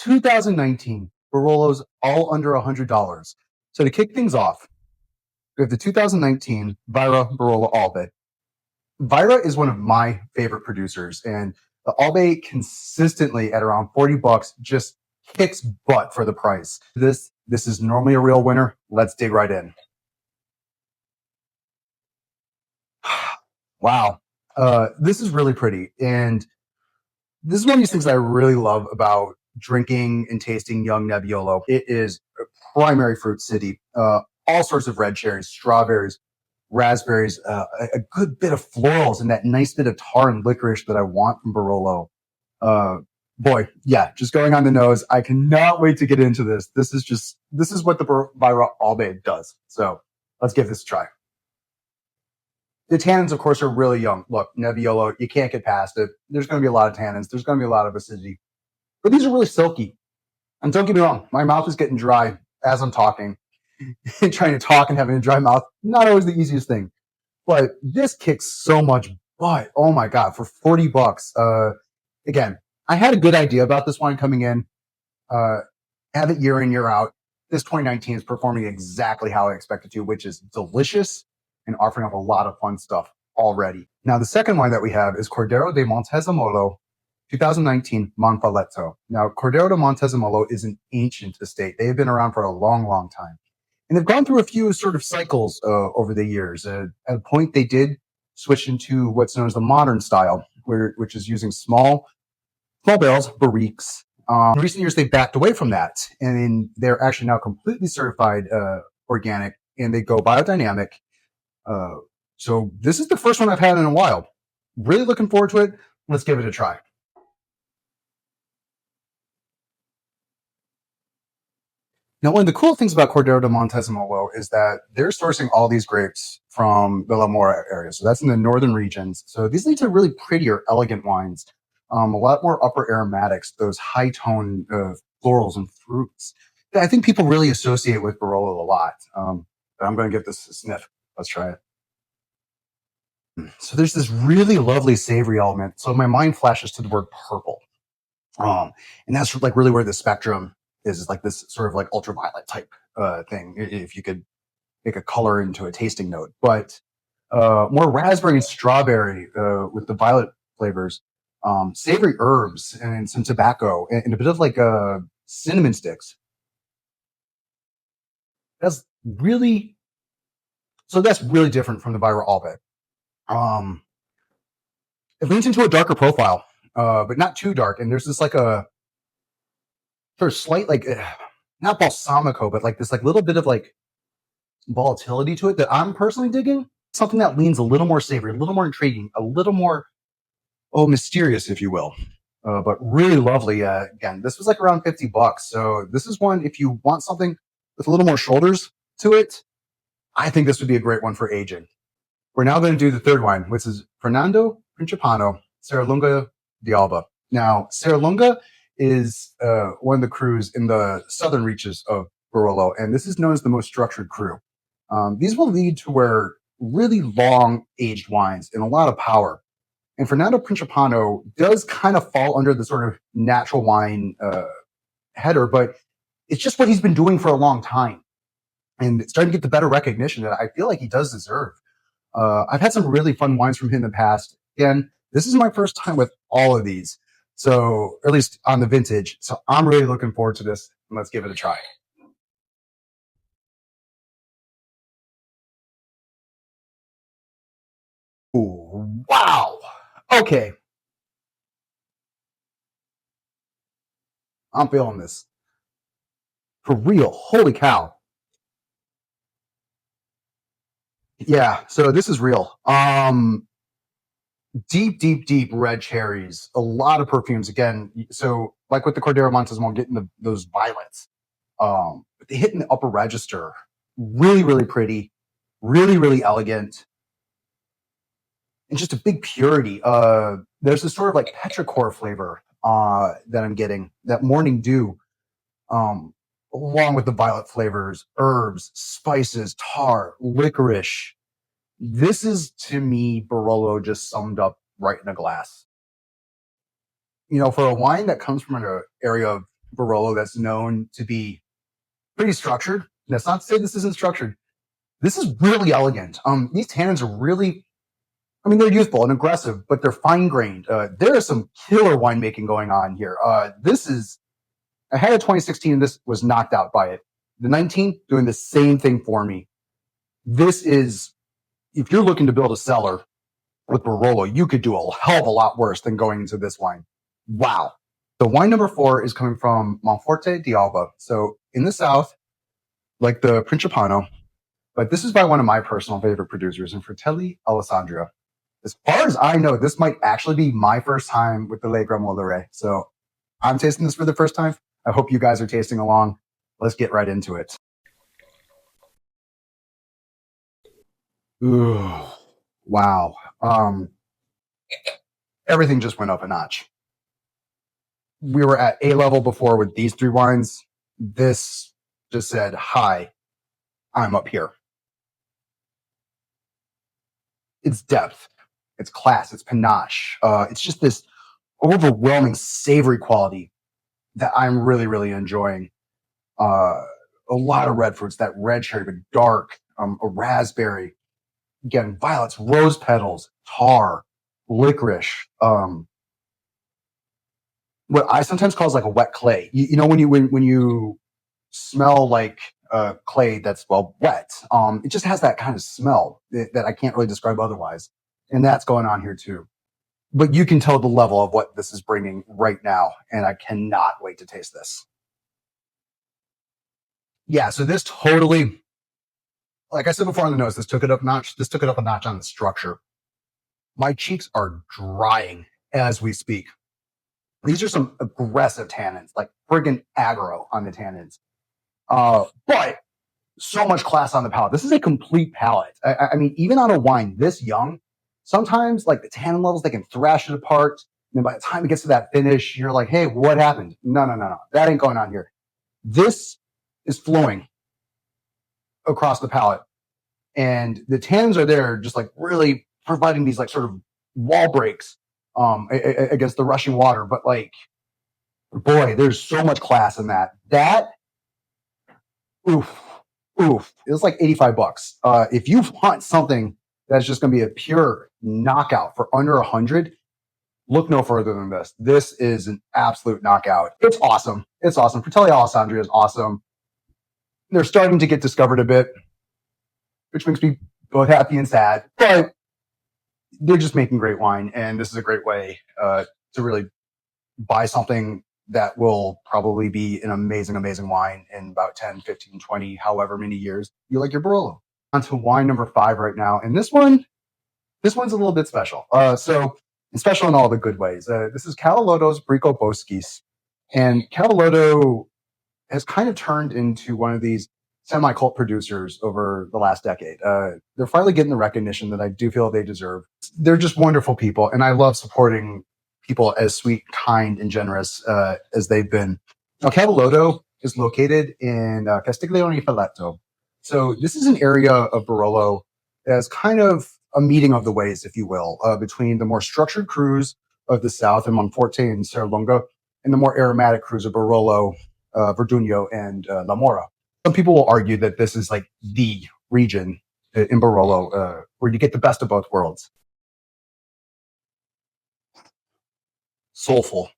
2019 Barolos all under $100. So to kick things off, we have the 2019 Vira Barolo Albe. Vira is one of my favorite producers, and the Albe consistently at around $40 just kicks butt for the price. This is normally a real winner. Let's dig right in. Wow. This is really pretty. And this is one of these things I really love about drinking and tasting young Nebbiolo. It is a primary fruit city. All sorts of red cherries, strawberries, raspberries, a good bit of florals, and that nice bit of tar and licorice that I want from Barolo. Uh, Boy, yeah, just going on the nose. I cannot wait to get into this. This is what the Vira Albe does. So let's give this a try. The tannins, of course, are really young. Look, Nebbiolo, you can't get past it. There's going to be a lot of tannins. There's going to be a lot of acidity. But these are really silky. And don't get me wrong, my mouth is getting dry as I'm talking. Trying to talk and having a dry mouth, not always the easiest thing. But this kicks so much butt. Oh my God, for $40. Again, I had a good idea about this wine coming in. Have it year in, year out. This 2019 is performing exactly how I expected to, which is delicious and offering up a lot of fun stuff already. Now, the second wine that we have is Cordero de Montezemolo 2019 Monfaletto. Now, Cordero de Montezemolo is an ancient estate. They have been around for a long, long time. And they've gone through a few sort of cycles over the years. At a point, they did switch into what's known as the modern style, which is using small barrels, barriques. In recent years, they've backed away from that. And they're actually now completely certified organic, and they go biodynamic. So this is the first one I've had in a while. Really looking forward to it. Let's give it a try. Now, one of the cool things about Cordero de Montezemolo is that they're sourcing all these grapes from the La Mora area. So that's in the northern regions. So these lead to really prettier, elegant wines. A lot more upper aromatics, those high tone florals and fruits that I think people really associate with Barolo a lot. But I'm going to give this a sniff. Let's try it. So there's this really lovely savory element. So my mind flashes to the word purple. And that's like really where the spectrum is like this sort of like ultraviolet type thing, if you could make a color into a tasting note. But more raspberry and strawberry with the violet flavors, savory herbs and some tobacco and a bit of like cinnamon sticks. That's really that's really different from the Vira Albe. It leans into a darker profile, but not too dark. And there's this like a sort of slight like not balsamico, but like this like little bit of like volatility to it that I'm personally digging. Something that leans a little more savory, a little more intriguing, a little more mysterious, if you will. But really lovely. Again, this was like around $50. So this is one, if you want something with a little more shoulders to it, I think this would be a great one for aging. We're now going to do the third wine, which is Fernando Principano Serralunga di Alba. Now, Serralunga is one of the crews in the southern reaches of Barolo, and this is known as the most structured crew. These will lead to where really long aged wines and a lot of power. And Fernando Principano does kind of fall under the sort of natural wine header, but it's just what he's been doing for a long time. And it's starting to get the better recognition that I feel like he does deserve. I've had some really fun wines from him in the past. Again, this is my first time with all of these. So, or at least on the vintage. So I'm really looking forward to this. And let's give it a try. Ooh, wow. Okay. I'm feeling this. For real. Holy cow. Yeah. So this is real. Deep, deep, deep red cherries. A lot of perfumes. Again, so like with the Cordero Montezemolo, getting those violets. But they hit in the upper register. Really, really pretty. Really, really elegant. And just a big purity. There's this sort of like petrichor flavor that I'm getting, that morning dew, along with the violet flavors, herbs, spices, tar, licorice. This is, to me, Barolo just summed up right in a glass. You know, for a wine that comes from an area of Barolo that's known to be pretty structured. That's not to say this isn't structured. This is really elegant. These tannins are really, I mean, they're youthful and aggressive, but they're fine grained. There is some killer winemaking going on here. This is, I had a 2016 and this was knocked out by it. The 19 doing the same thing for me. This is, if you're looking to build a cellar with Barolo, you could do a hell of a lot worse than going into this wine. Wow. The wine number 4 is coming from Monforte di Alba. So in the south, like the Principano, but this is by one of my personal favorite producers in Fratelli Alessandria. As far as I know, this might actually be my first time with the Le Grand Molere. So I'm tasting this for the first time. I hope you guys are tasting along. Let's get right into it. Ooh, wow. Everything just went up a notch. We were at A level before with these 3 wines. This just said, hi, I'm up here. It's depth, it's class, it's panache. It's just this overwhelming savory quality that I'm really, really enjoying. A lot of red fruits, that red cherry, but dark, a raspberry, again, violets, rose petals, tar, licorice. What I sometimes call is like a wet clay. You know, when you smell like clay that's wet, it just has that kind of smell that I can't really describe otherwise, and that's going on here too. But you can tell the level of what this is bringing right now, and I cannot wait to taste this. Yeah, so this totally, like I said before on the nose, this took it up a notch. This took it up a notch on the structure. My cheeks are drying as we speak. These are some aggressive tannins, like friggin' aggro on the tannins. But so much class on the palate. This is a complete palate. I mean, even on a wine this young, sometimes like the tannin levels, they can thrash it apart. And then by the time it gets to that finish, you're like, hey, what happened? No. That ain't going on here. This is flowing across the palate. And the tannins are there just like really providing these like sort of wall breaks against the rushing water. But like, boy, there's so much class in that. That, oof. It was like $85. If you want something that's just going to be a pure knockout for under 100, look no further than this. This is an absolute knockout. It's awesome. Fratelli Alessandria is awesome. They're starting to get discovered a bit, which makes me both happy and sad. But they're just making great wine, and this is a great way to really buy something that will probably be an amazing, amazing wine in about 10, 15, 20, however many years you like your Barolo. On to wine number 5 right now. And this one's a little bit special. So special in all the good ways. This is Cavallotto's Brico Boscis. And Cavallotto has kind of turned into one of these semi-cult producers over the last decade. They're finally getting the recognition that I do feel they deserve. They're just wonderful people, and I love supporting people as sweet, kind, and generous as they've been. Now, Cavallotto is located in Castiglione Falletto. So this is an area of Barolo that's kind of a meeting of the ways, if you will, between the more structured crews of the south and Monforte and Serralunga, and the more aromatic crews of Barolo, Verdugno, and La Mora. Some people will argue that this is like the region in Barolo where you get the best of both worlds. Soulful,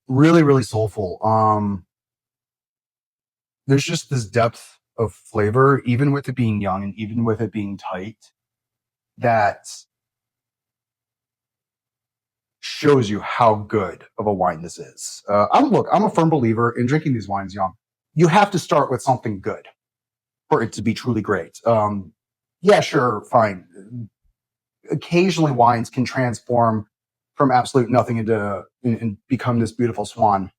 really, really soulful. There's just this depth of flavor, even with it being young and even with it being tight, that shows you how good of a wine this is. I'm a firm believer in drinking these wines young. You have to start with something good for it to be truly great. Yeah, sure, fine. Occasionally, wines can transform from absolute nothing into and become this beautiful swan.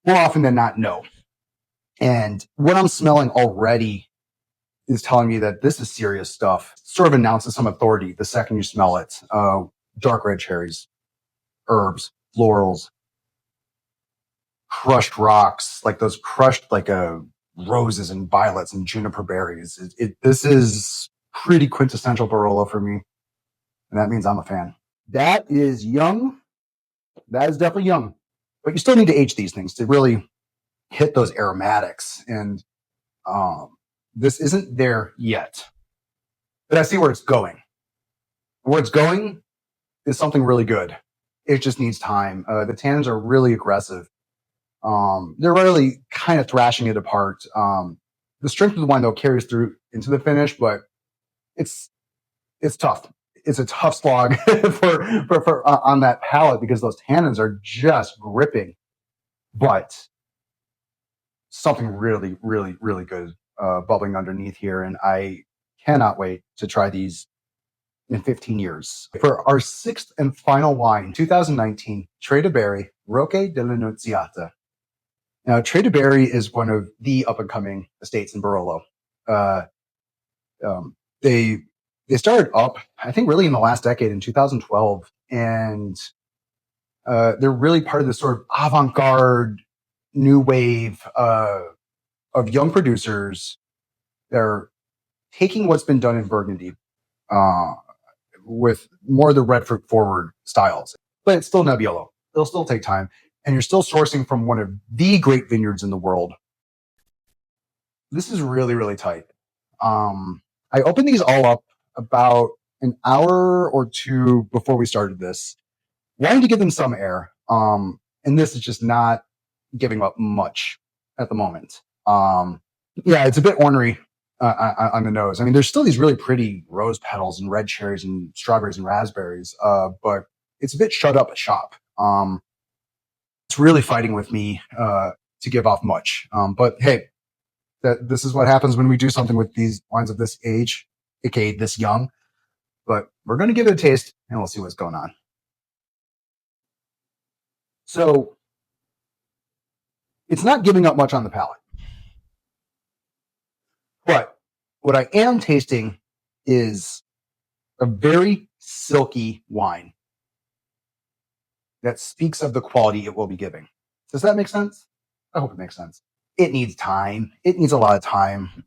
More often than not, no. And what I'm smelling already is telling me that this is serious stuff. Sort of announces some authority the second you smell it. Dark red cherries, herbs, florals, crushed rocks, like those crushed like roses and violets and juniper berries. This is pretty quintessential Barolo for me, and that means I'm a fan. That is young. That is definitely young. but you still need to age these things to really hit those aromatics. And this isn't there yet, but I see where it's going. Where it's going is something really good. It just needs time. The tannins are really aggressive. They're really kind of thrashing it apart. The strength of the wine though carries through into the finish, but it's tough. It's a tough slog for on that palate because those tannins are just gripping. But something really, really, really good bubbling underneath here, and I cannot wait to try these in 15 years. For our sixth and final wine, 2019, Tre de Berry, Roque della Nunziata. Now, Tre de Berry is one of the up-and-coming estates in Barolo. Uh, they started up, I think, really in the last decade, in 2012, and they're really part of this sort of avant-garde new wave of young producers. They're taking what's been done in Burgundy with more of the red fruit forward styles, but it's still Nebbiolo. It'll still take time, and you're still sourcing from one of the great vineyards in the world. This is really, really tight. I opened these all up about an hour or two before we started this, wanting to give them some air. And this is just not giving up much at the moment. Yeah, it's a bit ornery on the nose. I mean, there's still these really pretty rose petals and red cherries and strawberries and raspberries, but it's a bit shut up shop. It's really fighting with me to give off much. But hey, this is what happens when we do something with these wines of this age, aka this young. But we're going to give it a taste, and we'll see what's going on. So it's not giving up much on the palate. But what I am tasting is a very silky wine that speaks of the quality it will be giving. Does that make sense? I hope it makes sense. It needs time. It needs a lot of time.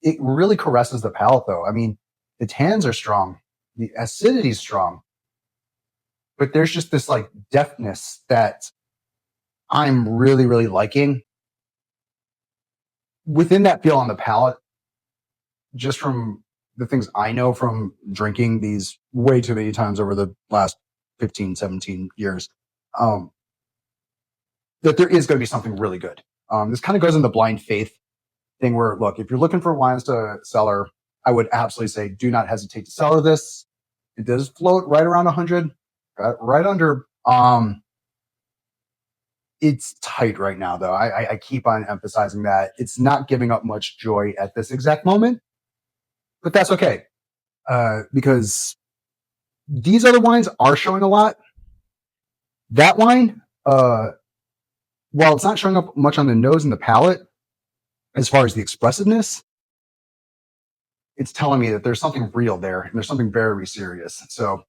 It really caresses the palate, though. I mean, the tannins are strong. The acidity is strong. But there's just this like deftness that I'm really, really liking. Within that feel on the palate, just from the things I know from drinking these way too many times over the last 15, 17 years, that there is going to be something really good. This kind of goes in the blind faith thing where, look, if you're looking for wines to cellar, I would absolutely say do not hesitate to cellar this. It does float right around 100, right under. It's tight right now, though. I keep on emphasizing that. It's not giving up much joy at this exact moment, but that's okay. Because these other wines are showing a lot. That wine, while it's not showing up much on the nose and the palate, as far as the expressiveness, it's telling me that there's something real there, and there's something very serious. So,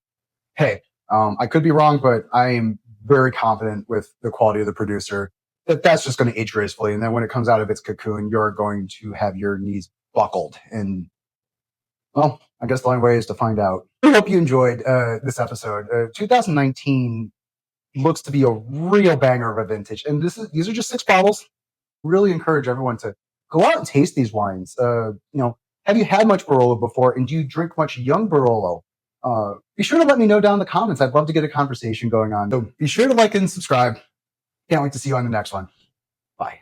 hey, I could be wrong, but I am very confident with the quality of the producer that that's just going to age gracefully. And then when it comes out of its cocoon, you're going to have your knees buckled. And, well, I guess the only way is to find out. I hope you enjoyed this episode. 2019 looks to be a real banger of a vintage. And these are just 6 bottles. Really encourage everyone to go out and taste these wines. Have you had much Barolo before? And do you drink much young Barolo? Be sure to let me know down in the comments. I'd love to get a conversation going on. So be sure to like and subscribe. Can't wait to see you on the next one. Bye.